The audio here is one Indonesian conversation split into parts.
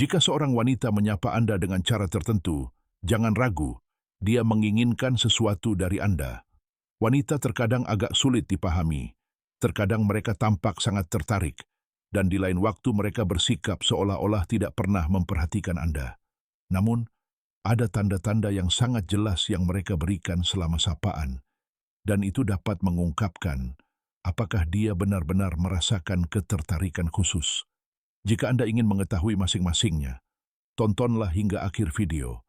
Jika seorang wanita menyapa Anda dengan cara tertentu, jangan ragu, dia menginginkan sesuatu dari Anda. Wanita terkadang agak sulit dipahami, terkadang mereka tampak sangat tertarik, dan di lain waktu mereka bersikap seolah-olah tidak pernah memperhatikan Anda. Namun, ada tanda-tanda yang sangat jelas yang mereka berikan selama sapaan, dan itu dapat mengungkapkan apakah dia benar-benar merasakan ketertarikan khusus. Jika Anda ingin mengetahui masing-masingnya, tontonlah hingga akhir video,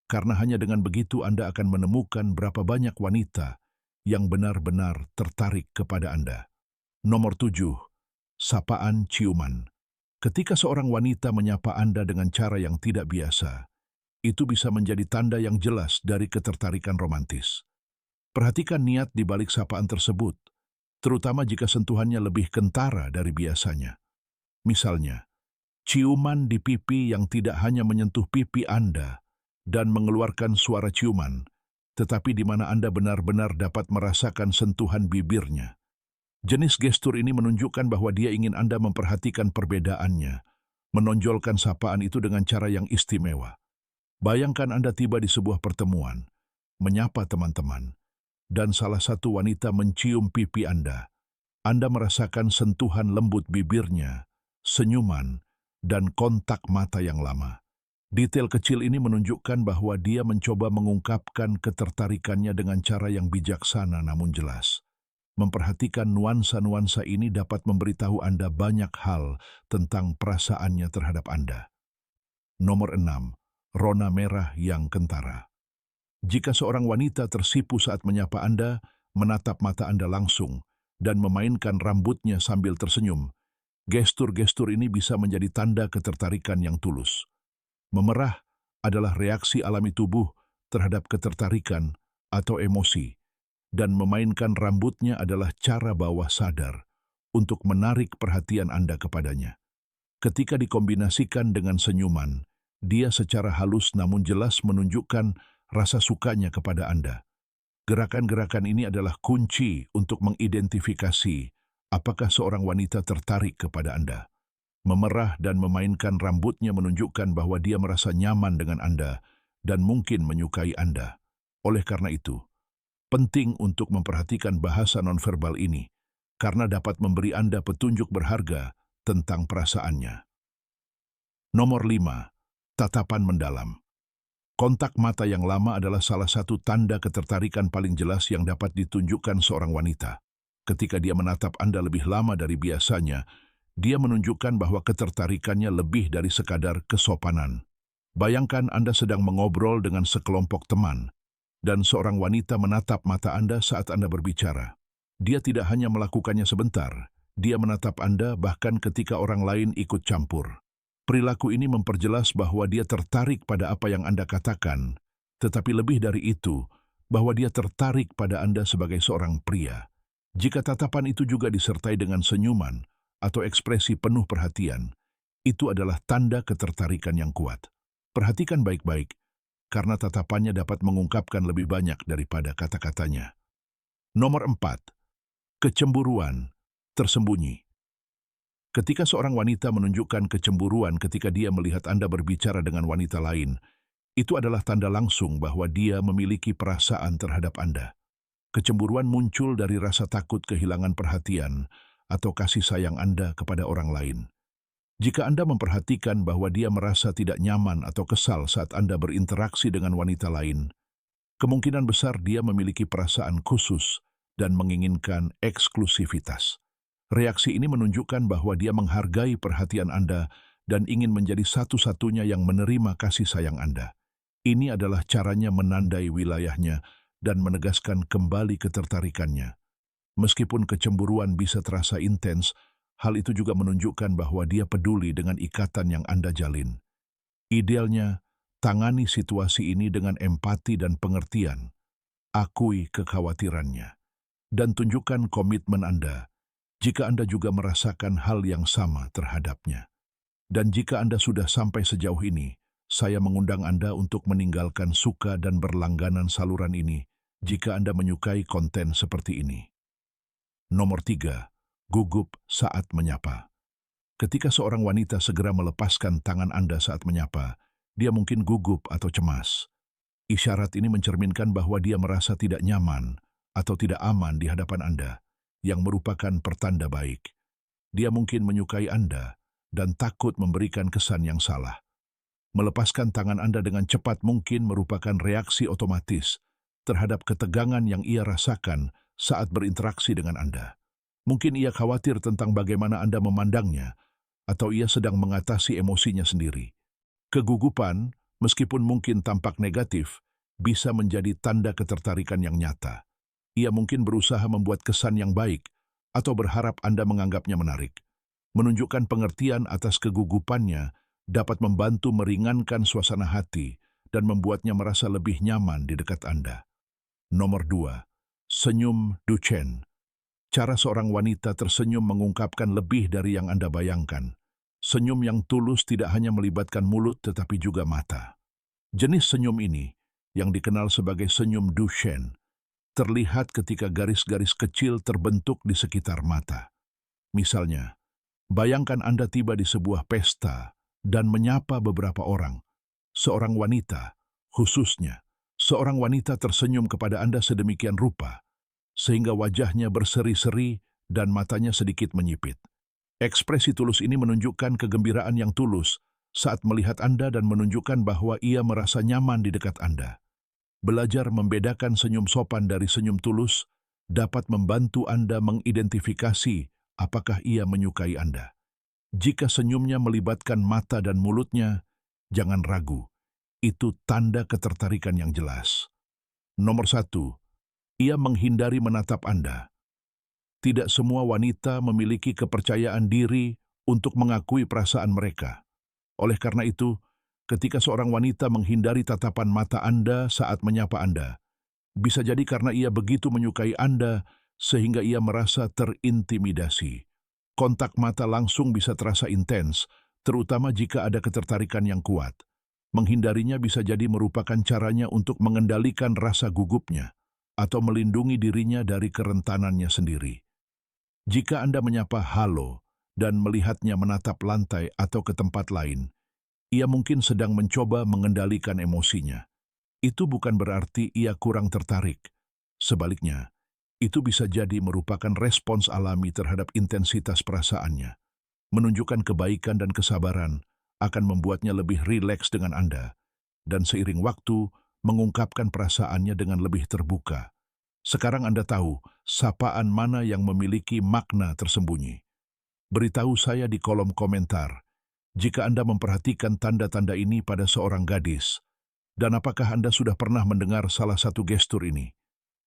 karena hanya dengan begitu Anda akan menemukan berapa banyak wanita yang benar-benar tertarik kepada Anda. Nomor 7. Sapaan ciuman. Ketika seorang wanita menyapa Anda dengan cara yang tidak biasa, itu bisa menjadi tanda yang jelas dari ketertarikan romantis. Perhatikan niat di balik sapaan tersebut, terutama jika sentuhannya lebih kentara dari biasanya. Misalnya, ciuman di pipi yang tidak hanya menyentuh pipi Anda dan mengeluarkan suara ciuman, tetapi di mana Anda benar-benar dapat merasakan sentuhan bibirnya. Jenis gestur ini menunjukkan bahwa dia ingin Anda memperhatikan perbedaannya, menonjolkan sapaan itu dengan cara yang istimewa. Bayangkan Anda tiba di sebuah pertemuan, menyapa teman-teman, dan salah satu wanita mencium pipi Anda. Anda merasakan sentuhan lembut bibirnya, senyuman, dan kontak mata yang lama. Detail kecil ini menunjukkan bahwa dia mencoba mengungkapkan ketertarikannya dengan cara yang bijaksana namun jelas. Memperhatikan nuansa-nuansa ini dapat memberitahu Anda banyak hal tentang perasaannya terhadap Anda. Nomor 6. Rona merah yang kentara. Jika seorang wanita tersipu saat menyapa Anda, menatap mata Anda langsung, dan memainkan rambutnya sambil tersenyum, gestur-gestur ini bisa menjadi tanda ketertarikan yang tulus. Memerah adalah reaksi alami tubuh terhadap ketertarikan atau emosi, dan memainkan rambutnya adalah cara bawah sadar untuk menarik perhatian Anda kepadanya. Ketika dikombinasikan dengan senyuman, dia secara halus namun jelas menunjukkan rasa sukanya kepada Anda. Gerakan-gerakan ini adalah kunci untuk mengidentifikasi apakah seorang wanita tertarik kepada Anda. Memerah dan memainkan rambutnya menunjukkan bahwa dia merasa nyaman dengan Anda dan mungkin menyukai Anda. Oleh karena itu, penting untuk memperhatikan bahasa nonverbal ini, karena dapat memberi Anda petunjuk berharga tentang perasaannya. Nomor 5. Tatapan mendalam. Kontak mata yang lama adalah salah satu tanda ketertarikan paling jelas yang dapat ditunjukkan seorang wanita. Ketika dia menatap Anda lebih lama dari biasanya, dia menunjukkan bahwa ketertarikannya lebih dari sekadar kesopanan. Bayangkan Anda sedang mengobrol dengan sekelompok teman, dan seorang wanita menatap mata Anda saat Anda berbicara. Dia tidak hanya melakukannya sebentar, dia menatap Anda bahkan ketika orang lain ikut campur. Perilaku ini memperjelas bahwa dia tertarik pada apa yang Anda katakan, tetapi lebih dari itu, bahwa dia tertarik pada Anda sebagai seorang pria. Jika tatapan itu juga disertai dengan senyuman atau ekspresi penuh perhatian, itu adalah tanda ketertarikan yang kuat. Perhatikan baik-baik, karena tatapannya dapat mengungkapkan lebih banyak daripada kata-katanya. Nomor 4. Kecemburuan tersembunyi. Ketika seorang wanita menunjukkan kecemburuan ketika dia melihat Anda berbicara dengan wanita lain, itu adalah tanda langsung bahwa dia memiliki perasaan terhadap Anda. Kecemburuan muncul dari rasa takut kehilangan perhatian atau kasih sayang Anda kepada orang lain. Jika Anda memperhatikan bahwa dia merasa tidak nyaman atau kesal saat Anda berinteraksi dengan wanita lain, kemungkinan besar dia memiliki perasaan khusus dan menginginkan eksklusivitas. Reaksi ini menunjukkan bahwa dia menghargai perhatian Anda dan ingin menjadi satu-satunya yang menerima kasih sayang Anda. Ini adalah caranya menandai wilayahnya dan menegaskan kembali ketertarikannya. Meskipun kecemburuan bisa terasa intens, hal itu juga menunjukkan bahwa dia peduli dengan ikatan yang Anda jalin. Idealnya, tangani situasi ini dengan empati dan pengertian. Akui kekhawatirannya, dan tunjukkan komitmen Anda jika Anda juga merasakan hal yang sama terhadapnya. Dan jika Anda sudah sampai sejauh ini, saya mengundang Anda untuk meninggalkan suka dan berlangganan saluran ini jika Anda menyukai konten seperti ini. Nomor 3. Gugup saat menyapa. Ketika seorang wanita segera melepaskan tangan Anda saat menyapa, dia mungkin gugup atau cemas. Isyarat ini mencerminkan bahwa dia merasa tidak nyaman atau tidak aman di hadapan Anda, yang merupakan pertanda baik. Dia mungkin menyukai Anda dan takut memberikan kesan yang salah. Melepaskan tangan Anda dengan cepat mungkin merupakan reaksi otomatis terhadap ketegangan yang ia rasakan saat berinteraksi dengan Anda. Mungkin ia khawatir tentang bagaimana Anda memandangnya, atau ia sedang mengatasi emosinya sendiri. Kegugupan, meskipun mungkin tampak negatif, bisa menjadi tanda ketertarikan yang nyata. Ia mungkin berusaha membuat kesan yang baik atau berharap Anda menganggapnya menarik. Menunjukkan pengertian atas kegugupannya dapat membantu meringankan suasana hati dan membuatnya merasa lebih nyaman di dekat Anda. Nomor 2. Senyum Duchenne. Cara seorang wanita tersenyum mengungkapkan lebih dari yang Anda bayangkan. Senyum yang tulus tidak hanya melibatkan mulut tetapi juga mata. Jenis senyum ini, yang dikenal sebagai senyum Duchenne, terlihat ketika garis-garis kecil terbentuk di sekitar mata. Misalnya, bayangkan Anda tiba di sebuah pesta dan menyapa beberapa orang. Seorang wanita, khususnya, seorang wanita tersenyum kepada Anda sedemikian rupa, sehingga wajahnya berseri-seri dan matanya sedikit menyipit. Ekspresi tulus ini menunjukkan kegembiraan yang tulus saat melihat Anda dan menunjukkan bahwa ia merasa nyaman di dekat Anda. Belajar membedakan senyum sopan dari senyum tulus dapat membantu Anda mengidentifikasi apakah ia menyukai Anda. Jika senyumnya melibatkan mata dan mulutnya, jangan ragu. Itu tanda ketertarikan yang jelas. Nomor 1. Ia menghindari menatap Anda. Tidak semua wanita memiliki kepercayaan diri untuk mengakui perasaan mereka. Oleh karena itu, ketika seorang wanita menghindari tatapan mata Anda saat menyapa Anda, bisa jadi karena ia begitu menyukai Anda sehingga ia merasa terintimidasi. Kontak mata langsung bisa terasa intens, terutama jika ada ketertarikan yang kuat. Menghindarinya bisa jadi merupakan caranya untuk mengendalikan rasa gugupnya atau melindungi dirinya dari kerentanannya sendiri. Jika Anda menyapa halo dan melihatnya menatap lantai atau ke tempat lain, ia mungkin sedang mencoba mengendalikan emosinya. Itu bukan berarti ia kurang tertarik. Sebaliknya, itu bisa jadi merupakan respons alami terhadap intensitas perasaannya. Menunjukkan kebaikan dan kesabaran akan membuatnya lebih rileks dengan Anda, dan seiring waktu mengungkapkan perasaannya dengan lebih terbuka. Sekarang Anda tahu sapaan mana yang memiliki makna tersembunyi. Beritahu saya di kolom komentar jika Anda memperhatikan tanda-tanda ini pada seorang gadis, dan apakah Anda sudah pernah mendengar salah satu gestur ini.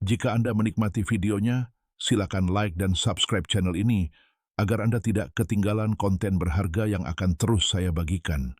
Jika Anda menikmati videonya, silakan like dan subscribe channel ini agar Anda tidak ketinggalan konten berharga yang akan terus saya bagikan.